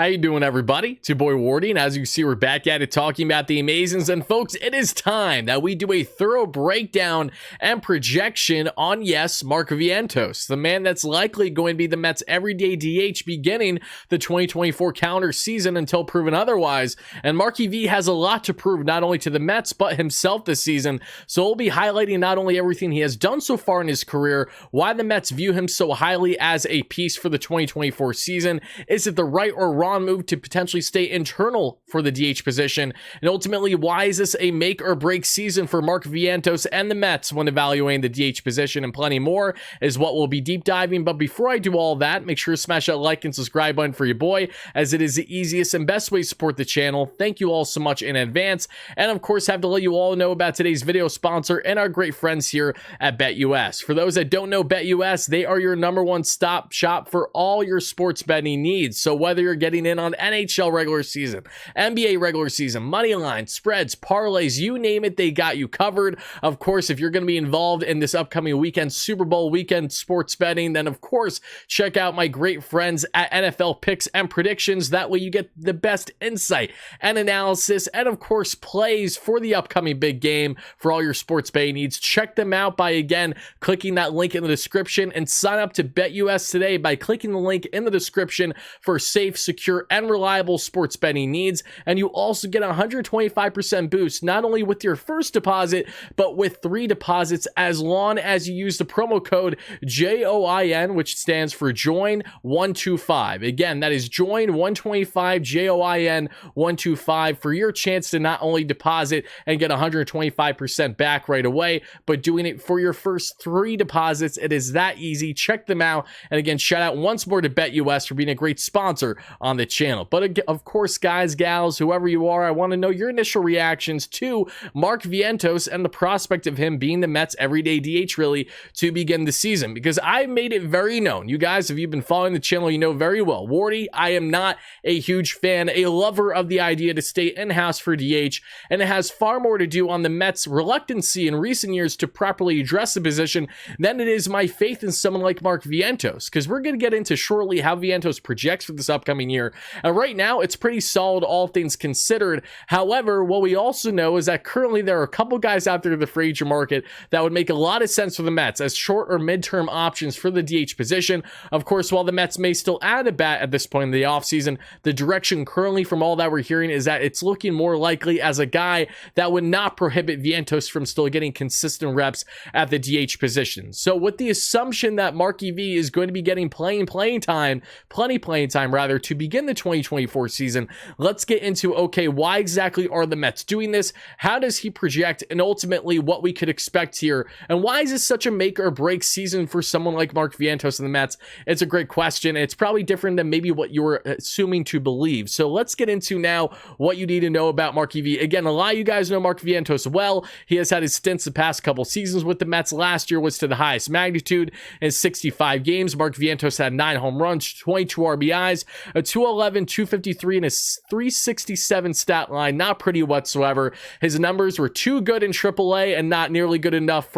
How you doing, everybody? It's your boy Wardy, and as you see, we're back at it talking about the Amazings. And folks, it is time that we do a thorough breakdown and projection on, yes, Mark Vientos, the man that's likely going to be the Mets' everyday DH beginning the 2024 calendar season until proven otherwise. And Marky V has a lot to prove, not only to the Mets, but himself this season. So we'll be highlighting not only everything he has done so far in his career, why the Mets view him so highly as a piece for the 2024 season. Is it the right or wrong move to potentially stay internal for the DH position? And ultimately, why is this a make or break season for Mark Vientos and the Mets when evaluating the DH position? And plenty more is what we'll be deep diving. But before I do all that, make sure to smash that like and subscribe button for your boy, as it is the easiest and best way to support the channel. Thank you all so much in advance. And of course, have to let you all know about today's video sponsor and our great friends here at BetUS. For those that don't know BetUS, they are your #1 stop shop for all your sports betting needs. So whether you're getting in on NHL regular season, NBA regular season, money line, spreads, parlays, you name it, they got you covered. Of course, if you're going to be involved in this upcoming weekend, Super Bowl weekend sports betting, then of course, check out my great friends at NFL Picks and Predictions. That way you get the best insight and analysis and of course, plays for the upcoming big game for all your sports betting needs. Check them out by, again, clicking that link in the description, and sign up to BetUS today by clicking the link in the description for safe, secure, and reliable sports betting needs. And you also get a 125% boost, not only with your first deposit, but with 3 deposits, as long as you use the promo code JOIN, which stands for JOIN125. Again, that is JOIN125, JOIN125, for your chance to not only deposit and get 125% back right away, but doing it for your first 3 deposits. It is that easy. Check them out. And again, shout out once more to BetUS for being a great sponsor on the channel. But of course, guys, gals, whoever you are, I want to know your initial reactions to Mark Vientos and the prospect of him being the Mets' everyday DH really to begin the season, because I made it very known. You guys, if you've been following the channel, you know very well, Wardy, I am not a huge fan, a lover of the idea to stay in-house for DH, and it has far more to do on the Mets' reluctancy in recent years to properly address the position than it is my faith in someone like Mark Vientos, because we're going to get into shortly how Vientos projects for this upcoming year. And right now, it's pretty solid, all things considered. However, what we also know is that currently there are a couple guys out there in the free agent market that would make a lot of sense for the Mets as short or midterm options for the DH position. Of course, while the Mets may still add a bat at this point in the offseason, the direction currently from all that we're hearing is that it's looking more likely as a guy that would not prohibit Vientos from still getting consistent reps at the DH position. So with the assumption that Marky V is going to be getting plenty playing time rather, to begin the 2024 season, let's get into, okay, why exactly are the Mets doing this? How does he project? And ultimately, what we could expect here? And why is this such a make or break season for someone like Mark Vientos and the Mets? It's a great question. It's probably different than maybe what you were assuming to believe. So let's get into now what you need to know about Marky V. Again, a lot of you guys know Mark Vientos well. He has had his stints the past couple seasons with the Mets. Last year was to the highest magnitude in 65 games. Mark Vientos had 9 home runs, 22 RBIs, a 211, 253, and a 367 stat line. Not pretty whatsoever. His numbers were too good in AAA and not nearly good enough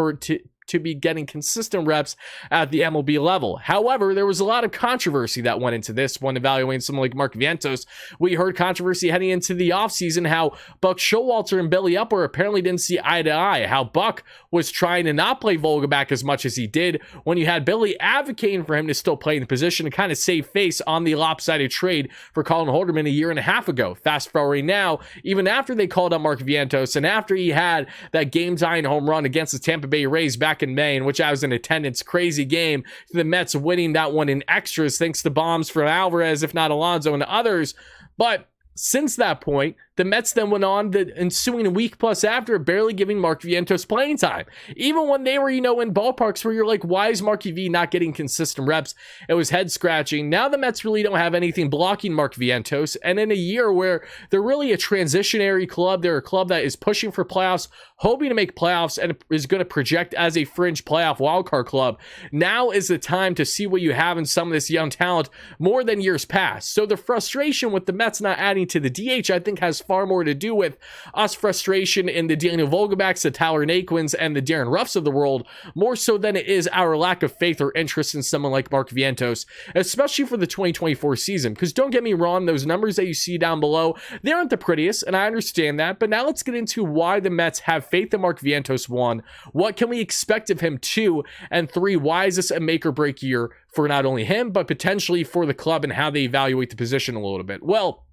to be getting consistent reps at the MLB level. However, there was a lot of controversy that went into this when evaluating someone like Mark Vientos. We heard controversy heading into the offseason, how Buck Showalter and Billy Upper apparently didn't see eye to eye, how Buck was trying to not play Vogelback as much as he did, when you had Billy advocating for him to still play in the position to kind of save face on the lopsided trade for Colin Holderman a year and a half ago. Fast forwarding now, even after they called up Mark Vientos and after he had that game-tying home run against the Tampa Bay Rays back in May, in which I was in attendance, crazy game, the Mets winning that one in extras thanks to bombs from Alvarez, if not Alonso and others. But since that point, the Mets then went on the ensuing week plus after, barely giving Mark Vientos playing time. Even when they were, in ballparks where you're like, why is Marky V not getting consistent reps? It was head scratching. Now the Mets really don't have anything blocking Mark Vientos. And in a year where they're really a transitionary club, they're a club that is pushing for playoffs, hoping to make playoffs, and is going to project as a fringe playoff wildcard club. Now is the time to see what you have in some of this young talent more than years past. So the frustration with the Mets not adding to the DH, I think, has far more to do with us frustration in the Daniel Vogelbacks, the Tyler Naquins, and the Darren Ruffs of the world, more so than it is our lack of faith or interest in someone like Mark Vientos, especially for the 2024 season. Because don't get me wrong, those numbers that you see down below, they aren't the prettiest, and I understand that. But now let's get into why the Mets have faith in Mark Vientos. 1, what can we expect of him? 2, and 3, why is this a make or break year for not only him, but potentially for the club and how they evaluate the position a little bit? Well,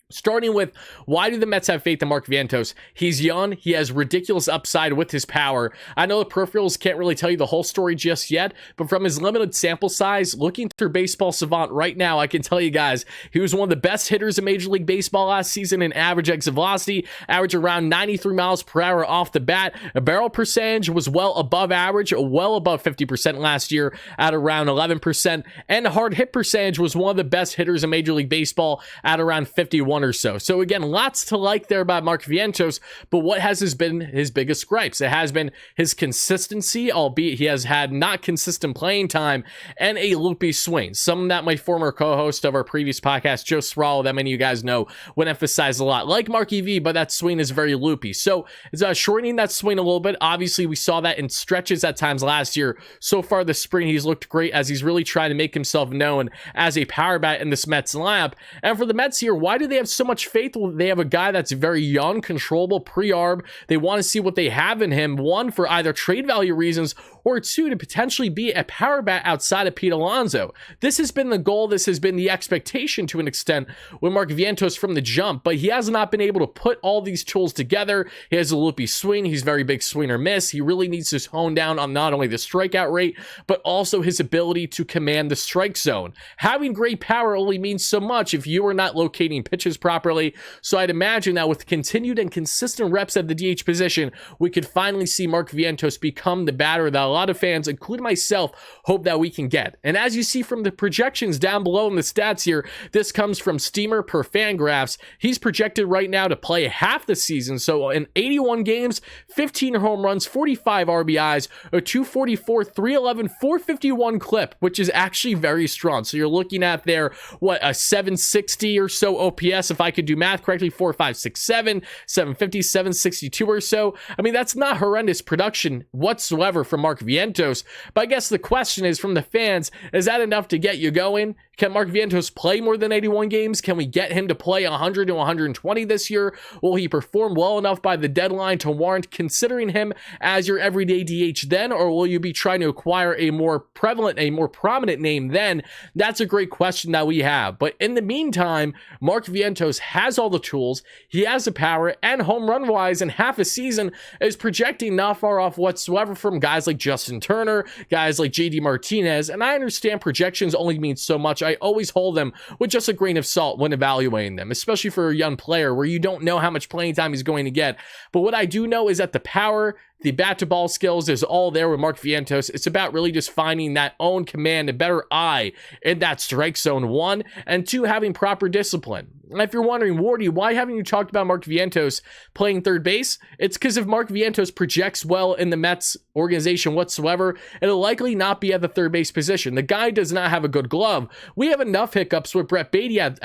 starting with, why do the Mets have faith in Mark Vientos? He's young. He has ridiculous upside with his power. I know the peripherals can't really tell you the whole story just yet, but from his limited sample size, looking through Baseball Savant right now, I can tell you guys, he was one of the best hitters in Major League Baseball last season in average exit velocity, average around 93 miles per hour off the bat. A barrel percentage was well above average, well above 50% last year at around 11%, and hard hit percentage was one of the best hitters in Major League Baseball at around 51 or so. So again, lots to like there about Mark Vientos, but what has been his biggest gripes? It has been his consistency, albeit he has had not consistent playing time, and a loopy swing. Something that my former co-host of our previous podcast, Joe Sproul, that many of you guys know, would emphasize a lot. Like Marky V, but that swing is very loopy. So it's shortening that swing a little bit. Obviously, we saw that in stretches at times last year. So far this spring, he's looked great as he's really trying to make himself known as a power bat in this Mets lineup. And for the Mets here, why do they have so much faith? Well, they have a guy that's very young, controllable, pre-arb. They want to see what they have in him. 1, for either trade value reasons, or 2, to potentially be a power bat outside of Pete Alonso. This has been the goal. This has been the expectation to an extent with Mark Vientos from the jump, but he has not been able to put all these tools together. He has a loopy swing. He's very big swing or miss. He really needs to hone down on not only the strikeout rate, but also his ability to command the strike zone. Having great power only means so much if you are not locating pitches properly. So I'd imagine that with continued and consistent reps at the DH position, we could finally see Mark Vientos become the batter that a lot of fans, including myself, hope that we can get. And as you see from the projections down below in the stats here, this comes from Steamer per Fangraphs. He's projected right now to play half the season. So in 81 games, 15 home runs, 45 RBIs, a 244, 311, 451 clip, which is actually very strong. So you're looking at there, what, a 760 or so OPS, if I could do math correctly, 4, 5, 6, 7, 750, 762 or so. I mean, that's not horrendous production whatsoever from Mark Vientos. But I guess the question is, from the fans, is that enough to get you going? Can Mark Vientos play more than 81 games? Can we get him to play 100 to 120 this year? Will he perform well enough by the deadline to warrant considering him as your everyday DH then? Or will you be trying to acquire a more prevalent, a more prominent name then? That's a great question that we have. But in the meantime, Mark Vientos has all the tools. He has the power, and home run wise in half a season is projecting not far off whatsoever from guys like Justin Turner, guys like JD Martinez. And I understand projections only mean so much. I always hold them with just a grain of salt when evaluating them, especially for a young player where you don't know how much playing time he's going to get. But what I do know is that the power, the bat-to-ball skills is all there with Mark Vientos. It's about really just finding that own command, a better eye in that strike zone, 1, and 2, having proper discipline. And if you're wondering, Wardy, why haven't you talked about Mark Vientos playing third base? It's because if Mark Vientos projects well in the Mets organization whatsoever, it'll likely not be at the third base position. The guy does not have a good glove. We have enough hiccups with Brett Beatty at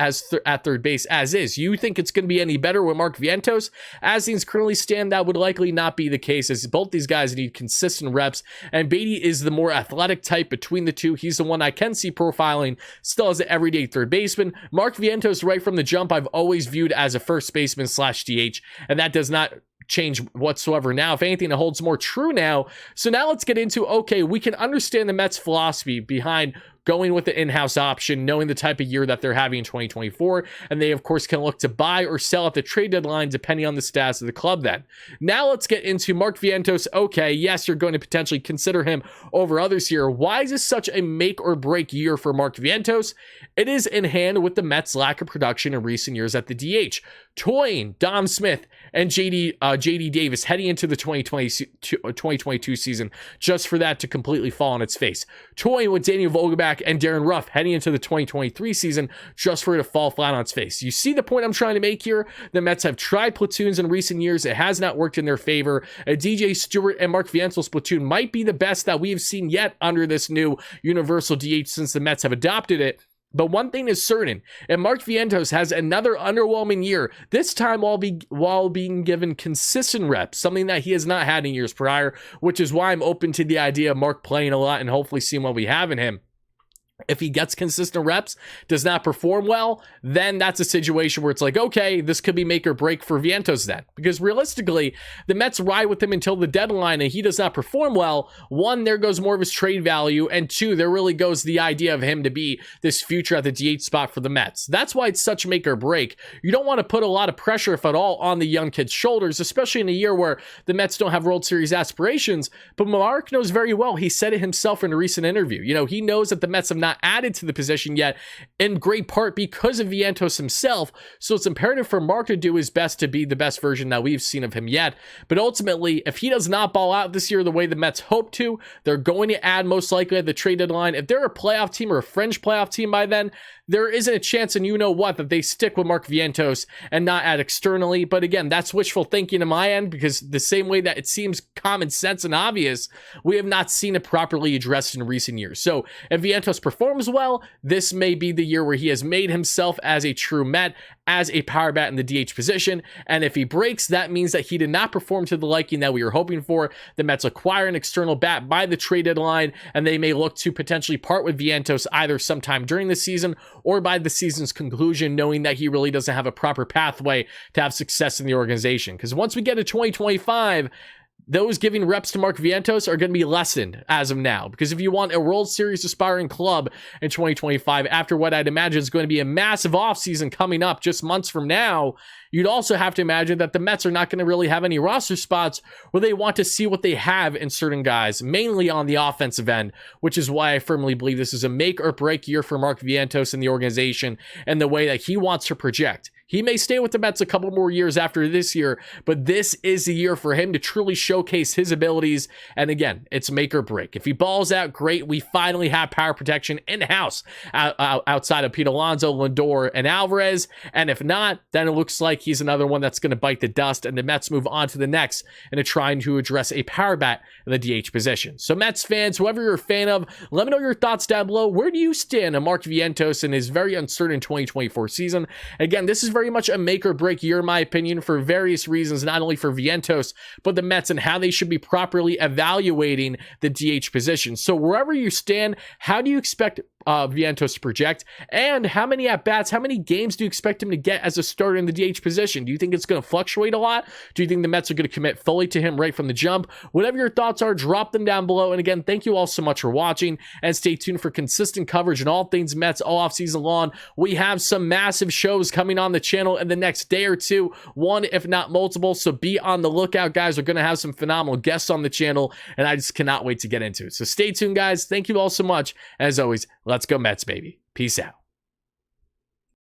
third base as is. You think it's going to be any better with Mark Vientos? As things currently stand, that would likely not be the case, as both these guys need consistent reps, and Beatty is the more athletic type between the two. He's the one I can see profiling still as an everyday third baseman. Mark Vientos, right from the jump, I've always viewed as a first baseman / DH, and that does not change whatsoever now. If anything, it holds more true now. So now let's get into, okay, we can understand the Mets' philosophy behind going with the in-house option, knowing the type of year that they're having in 2024, and they of course can look to buy or sell at the trade deadline depending on the status of the club then. Now let's get into Mark Vientos. Okay, yes, you're going to potentially consider him over others here. Why is this such a make or break year for Mark Vientos? It is in hand with the Mets' lack of production in recent years at the DH. Toying Dom Smith and JD Davis heading into the 2022 season just for that to completely fall on its face. Toying with Daniel Vogelbach and Darren Ruff heading into the 2023 season just for it to fall flat on its face. You see the point I'm trying to make here? The Mets have tried platoons in recent years. It has not worked in their favor. A DJ Stewart and Mark Vientos platoon might be the best that we have seen yet under this new universal DH since the Mets have adopted it. But one thing is certain, if Mark Vientos has another underwhelming year, this time while being given consistent reps, something that he has not had in years prior, which is why I'm open to the idea of Mark playing a lot and hopefully seeing what we have in him. If he gets consistent reps, does not perform well, then that's a situation where it's like, okay, this could be make or break for Vientos then. Because realistically, the Mets ride with him until the deadline and he does not perform well. One, there goes more of his trade value. And two, there really goes the idea of him to be this future at the DH spot for the Mets. That's why it's such make or break. You don't want to put a lot of pressure, if at all, on the young kid's shoulders, especially in a year where the Mets don't have World Series aspirations. But Mark knows very well, he said it himself in a recent interview. You know, he knows that the Mets have not added to the position yet, in great part because of Vientos himself. So it's imperative for Mark to do his best to be the best version that we've seen of him yet. But ultimately, if he does not ball out this year the way the Mets hope to, they're going to add most likely at the trade deadline. If they're a playoff team or a fringe playoff team by then, there isn't a chance, and you know what, that they stick with Mark Vientos and not add externally. But again, that's wishful thinking on my end, because the same way that it seems common sense and obvious, we have not seen it properly addressed in recent years. So if Vientos performs well, this may be the year where he has made himself as a true Met, as a power bat in the DH position. And if he breaks, that means that he did not perform to the liking that we were hoping for. The Mets acquire an external bat by the trade deadline, and they may look to potentially part with Vientos either sometime during the season or by the season's conclusion, knowing that he really doesn't have a proper pathway to have success in the organization. Because once we get to 2025, those giving reps to Mark Vientos are going to be lessened as of now. Because if you want a World Series aspiring club in 2025, after what I'd imagine is going to be a massive offseason coming up just months from now, you'd also have to imagine that the Mets are not going to really have any roster spots where they want to see what they have in certain guys, mainly on the offensive end, which is why I firmly believe this is a make or break year for Mark Vientos and the organization and the way that he wants to project. He may stay with the Mets a couple more years after this year, but this is the year for him to truly showcase his abilities. And again, it's make or break. If he balls out, great. We finally have power protection in-house outside of Pete Alonso, Lindor, and Alvarez. And if not, then it looks like he's another one that's going to bite the dust, and the Mets move on to the next and trying to address a power bat in the DH position. So Mets fans, whoever you're a fan of, let me know your thoughts down below. Where do you stand on Mark Vientos in his very uncertain 2024 season? Again, this is very much a make or break year, in my opinion, for various reasons, not only for Vientos, but the Mets and how they should be properly evaluating the DH position. So wherever you stand, how do you expect Vientos to project, and how many at-bats, how many games do you expect him to get as a starter in the DH position? Do you think it's going to fluctuate a lot? Do you think the Mets are going to commit fully to him right from the jump? Whatever your thoughts are, drop them down below. And again, thank you all so much for watching, and stay tuned for consistent coverage on all things Mets all offseason long. We have some massive shows coming on the channel in the next day or two, one if not multiple, so be on the lookout, guys. We're going to have some phenomenal guests on the channel, and I just cannot wait to get into it. So stay tuned, guys. Thank you all so much. As always, let's go Mets, baby. Peace out.